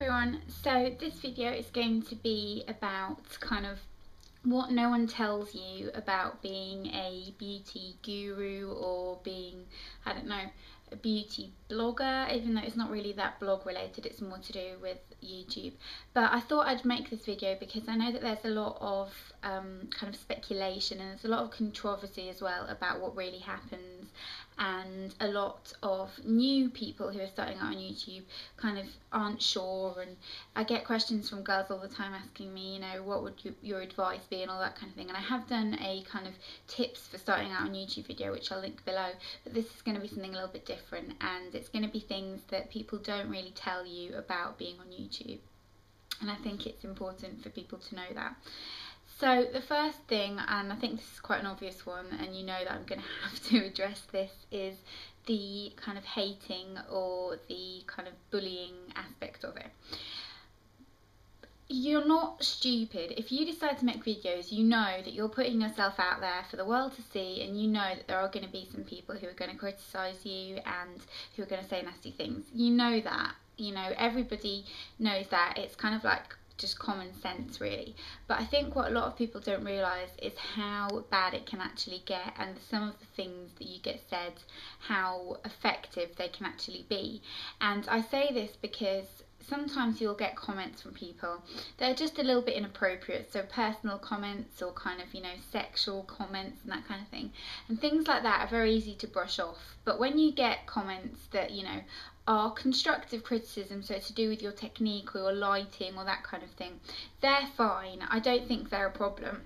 Everyone, so this video is going to be about kind of what no one tells you about being a beauty guru or being, I don't know, a beauty blogger, even though it's not really that blog related, it's more to do with YouTube. But I thought I'd make this video because I know that there's a lot of kind of speculation and there's a lot of controversy as well about what really happens, and a lot of new people who are starting out on YouTube kind of aren't sure, and I get questions from girls all the time asking me, you know, what would your advice be and all that kind of thing. And I have done a kind of tips for starting out on YouTube video, which I'll link below, but this is going to be something a little bit different, and it's going to be things that people don't really tell you about being on YouTube, and I think it's important for people to know that. So the first thing, and I think this is quite an obvious one, and you know that I'm going to have to address this, is the kind of hating or the kind of bullying aspect of it. You're not stupid. If you decide to make videos, you know that you're putting yourself out there for the world to see, and you know that there are going to be some people who are going to criticise you and who are going to say nasty things. You know that. You know, everybody knows that. It's kind of like just common sense, really. But I think what a lot of people don't realise is how bad it can actually get, and some of the things that you get said, how effective they can actually be. And I say this because sometimes you'll get comments from people that are just a little bit inappropriate, so personal comments or kind of, you know, sexual comments and that kind of thing, and things like that are very easy to brush off. But when you get comments that, you know, are constructive criticism, so to do with your technique or your lighting or that kind of thing, they're fine. I don't think they're a problem.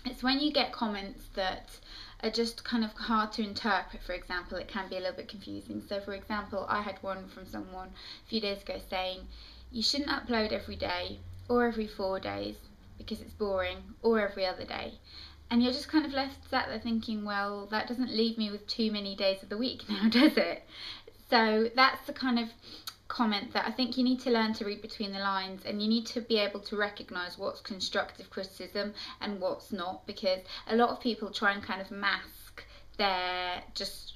It's when you get comments that are just kind of hard to interpret, for example, it can be a little bit confusing. So for example, I had one from someone a few days ago saying, you shouldn't upload every day or every 4 days because it's boring, or every other day. And you're just kind of left sat there thinking, well, that doesn't leave me with too many days of the week now, does it? So that's the kind of comment that I think you need to learn to read between the lines, and you need to be able to recognise what's constructive criticism and what's not, because a lot of people try and kind of mask their just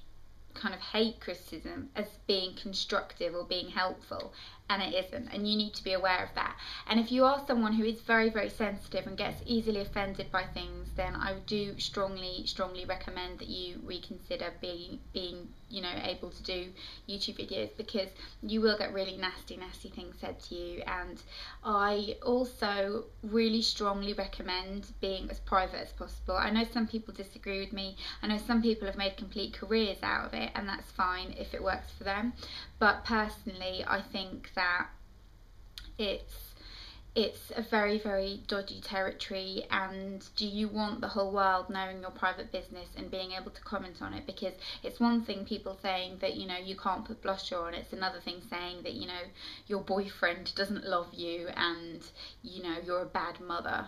kind of hate criticism as being constructive or being helpful, and it isn't, and you need to be aware of that. And if you are someone who is very, very sensitive and gets easily offended by things, then I do strongly recommend that you reconsider being you know, able to do YouTube videos, because you will get really nasty things said to you. And I also really strongly recommend being as private as possible. I know some people disagree with me, I know some people have made complete careers out of it, and that's fine if it works for them, but personally I think that it's a very, very dodgy territory. And do you want the whole world knowing your private business and being able to comment on it? Because it's one thing people saying that, you know, you can't put blusher on, it's another thing saying that, you know, your boyfriend doesn't love you and, you know, you're a bad mother.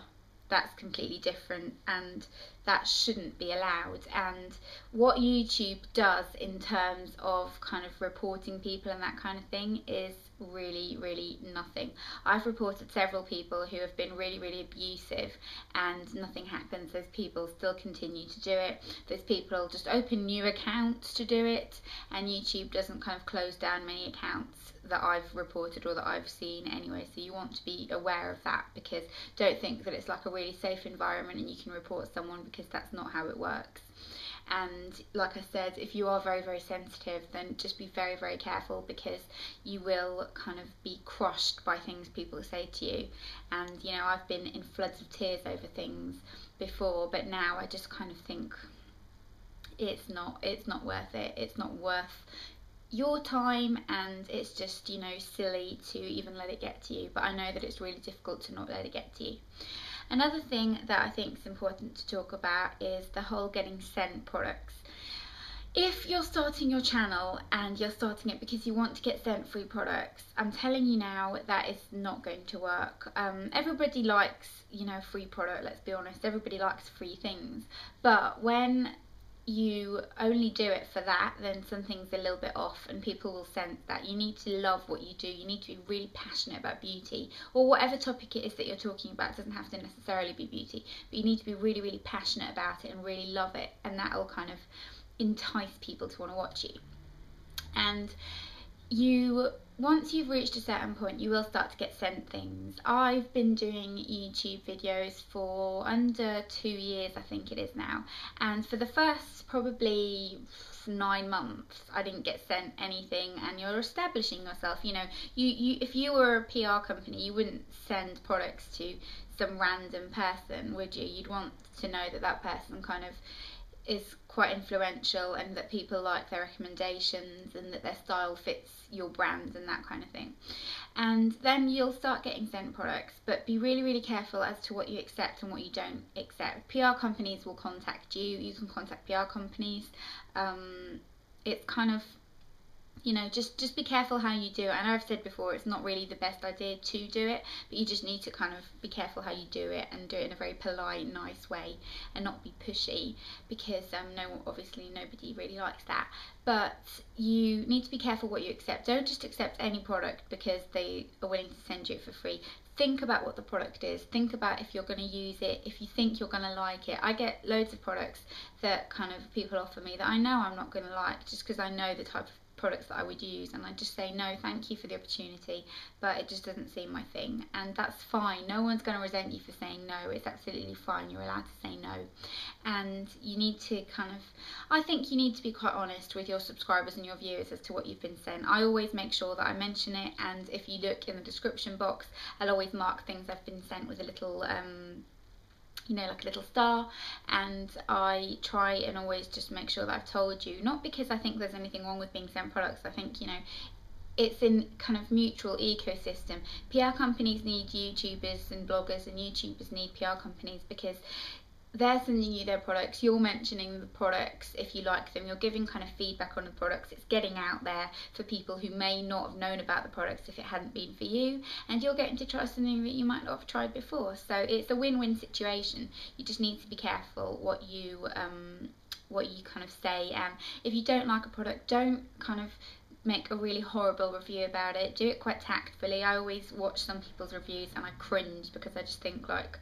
That's completely different, and that shouldn't be allowed. And what YouTube does in terms of kind of reporting people and that kind of thing is really nothing. I've reported several people who have been really abusive and nothing happens. Those people still continue to do it. Those people just open new accounts to do it, and YouTube doesn't kind of close down many accounts that I've reported or that I've seen anyway. So you want to be aware of that, because don't think that it's like a really safe environment and you can report someone, because that's not how it works. And like I said, if you are very sensitive, then just be very careful, because you will kind of be crushed by things people say to you. And you know, I've been in floods of tears over things before, but now I just kind of think it's not worth it. It's not worth your time, and it's just, you know, silly to even let it get to you. But I know that it's really difficult to not let it get to you. Another thing that I think is important to talk about is the whole getting sent products. If you're starting your channel and you're starting it because you want to get sent free products, I'm telling you now, that is not going to work. Everybody likes, you know, free product, let's be honest. Everybody likes free things. But when you only do it for that, then something's a little bit off, and people will sense that. You need to love what you do. You need to be really passionate about beauty, or whatever topic it is that you're talking about. It doesn't have to necessarily be beauty, but you need to be really passionate about it and really love it, and that will kind of entice people to want to watch you. And once you've reached a certain point, you will start to get sent things. I've been doing YouTube videos for under 2 years, I think it is now, and for the first probably 9 months I didn't get sent anything. And you're establishing yourself, you know, you if you were a PR company, you wouldn't send products to some random person, would you? You'd want to know that that person kind of is quite influential and that people like their recommendations and that their style fits your brand and that kind of thing. And then you'll start getting sent products, but be really, really careful as to what you accept and what you don't accept. PR companies will contact you. You can contact PR companies. It's kind of, you know, just be careful how you do it. I know I've said before it's not really the best idea to do it, but you just need to kind of be careful how you do it and do it in a very polite, nice way and not be pushy, because obviously nobody really likes that. But you need to be careful what you accept. Don't just accept any product because they are willing to send you it for free. Think about what the product is. Think about if you're going to use it, if you think you're going to like it. I get loads of products that kind of people offer me that I know I'm not going to like, just because I know the type of products that I would use, and I just say no, thank you for the opportunity, but it just doesn't seem my thing. And that's fine. No one's going to resent you for saying no. It's absolutely fine. You're allowed to say no. And you need to I think you need to be quite honest with your subscribers and your viewers as to what you've been sent. I always make sure that I mention it, and if you look in the description box, I'll always mark things I've been sent with a little you know, like a little star, and I try and always just make sure that I've told you, not because I think there's anything wrong with being sent products. I think, you know, it's in kind of mutual ecosystem. PR companies need YouTubers and bloggers, and YouTubers need PR companies, because they're sending you their products, you're mentioning the products if you like them, you're giving kind of feedback on the products, it's getting out there for people who may not have known about the products if it hadn't been for you, and you're getting to try something that you might not have tried before. So it's a win-win situation. You just need to be careful what you kind of say, and if you don't like a product, don't kind of make a really horrible review about it. Do it quite tactfully. I always watch some people's reviews and I cringe, because I just think, like,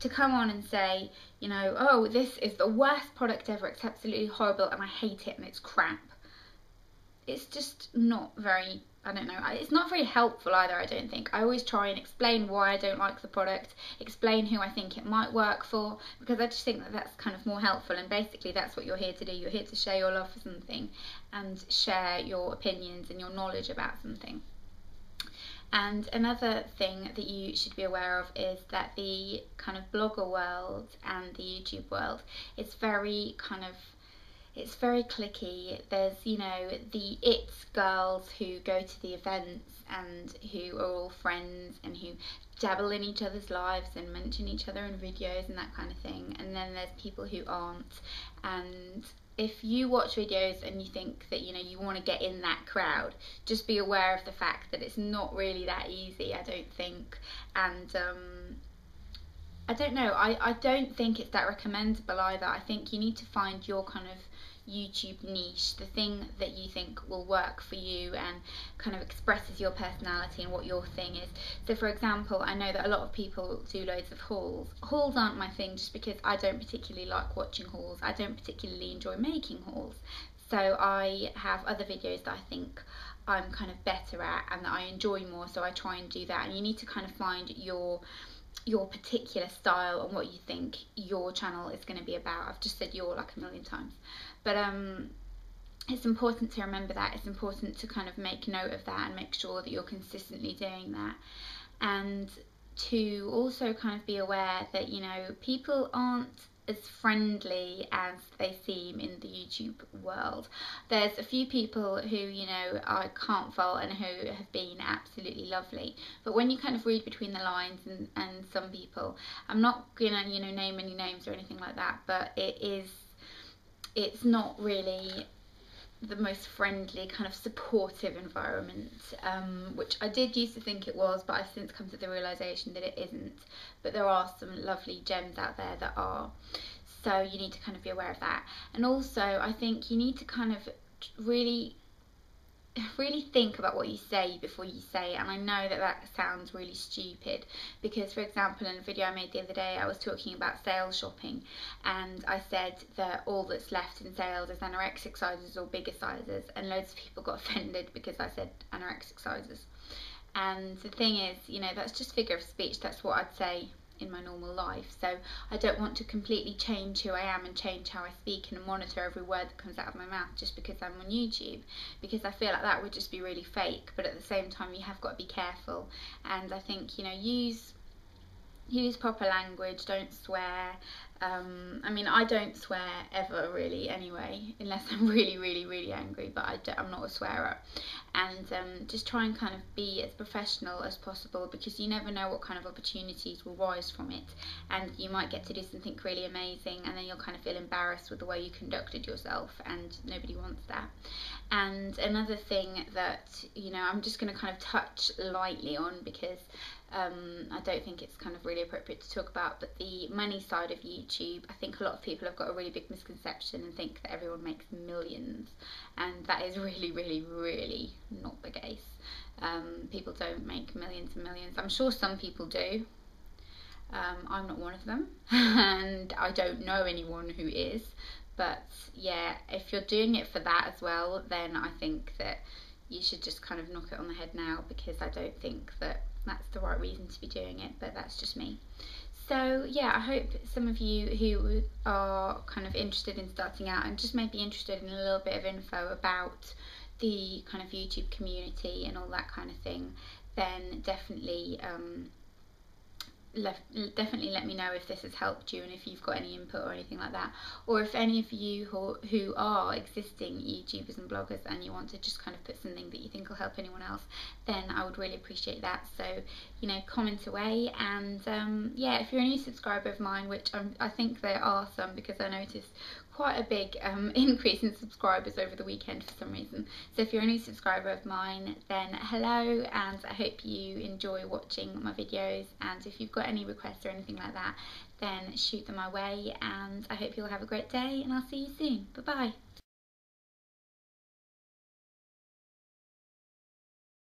to come on and say, you know, oh, this is the worst product ever, it's absolutely horrible and I hate it and it's crap, it's just not very, I don't know, it's not very helpful either, I don't think. I always try and explain why I don't like the product, explain who I think it might work for, because I just think that that's kind of more helpful, and basically that's what you're here to do. You're here to share your love for something and share your opinions and your knowledge about something. And another thing that you should be aware of is that the kind of blogger world and the YouTube world is very it's very cliquey. There's, you know, the it's girls who go to the events and who are all friends and who dabble in each other's lives and mention each other in videos and that kind of thing. And then there's people who aren't. And if you watch videos and you think that, you know, you want to get in that crowd, just be aware of the fact that it's not really that easy, I don't think. And I don't know, I don't think it's that recommendable either. I think you need to find your kind of YouTube niche, the thing that you think will work for you and kind of expresses your personality and what your thing is. So for example, I know that a lot of people do loads of hauls. Hauls aren't my thing, just because I don't particularly like watching hauls. I don't particularly enjoy making hauls. So I have other videos that I think I'm kind of better at and that I enjoy more, so I try and do that. And you need to kind of find your particular style and what you think your channel is going to be about. I've just said your like a million times, but it's important to remember that. It's important to kind of make note of that and make sure that you're consistently doing that, and to also kind of be aware that, you know, people aren't as friendly as they seem in the YouTube world. There's a few people who, you know, I can't fault and who have been absolutely lovely, but when you kind of read between the lines, and some people, I'm not gonna, you know, name any names or anything like that, but it's not really the most friendly kind of supportive environment, which I did used to think it was, but I've since come to the realization that it isn't. But there are some lovely gems out there that are, so you need to kind of be aware of that. And also I think you need to kind of really really think about what you say before you say it. And I know that that sounds really stupid, because for example, in a video I made the other day, I was talking about sales shopping, and I said that all that's left in sales is anorexic sizes or bigger sizes, and loads of people got offended because I said anorexic sizes. And the thing is, you know, that's just figure of speech. That's what I'd say in my normal life. So I don't want to completely change who I am and change how I speak and monitor every word that comes out of my mouth just because I'm on YouTube, because I feel like that would just be really fake. But at the same time, you have got to be careful, and I think, you know, use proper language, don't swear. I mean, I don't swear ever really anyway, unless I'm really angry, but I'm not a swearer. And just try and kind of be as professional as possible, because you never know what kind of opportunities will rise from it, and you might get to do something really amazing, and then you'll kind of feel embarrassed with the way you conducted yourself, and nobody wants that. And another thing that, you know, I'm just going to kind of touch lightly on, because I don't think it's kind of really appropriate to talk about, but the money side of YouTube. I think a lot of people have got a really big misconception and think that everyone makes millions, and that is really not the case. People don't make millions and millions. I'm sure some people do. I'm not one of them, and I don't know anyone who is. But yeah, if you're doing it for that as well, then I think that you should just kind of knock it on the head now, because I don't think that that's the right reason to be doing it, but that's just me. So yeah, I hope some of you who are kind of interested in starting out and just maybe interested in a little bit of info about the kind of YouTube community and all that kind of thing, then definitely let me know if this has helped you, and if you've got any input or anything like that, or if any of you who are existing YouTubers and bloggers and you want to just kind of put something that you think will help anyone else, then I would really appreciate that. So, you know, comment away. And yeah, if you're a new subscriber of mine, which I think there are some, because I noticed quite a big increase in subscribers over the weekend for some reason. So if you're a new subscriber of mine, then hello, and I hope you enjoy watching my videos. And if you've got any requests or anything like that, then shoot them my way, and I hope you'll have a great day, and I'll see you soon. Bye bye.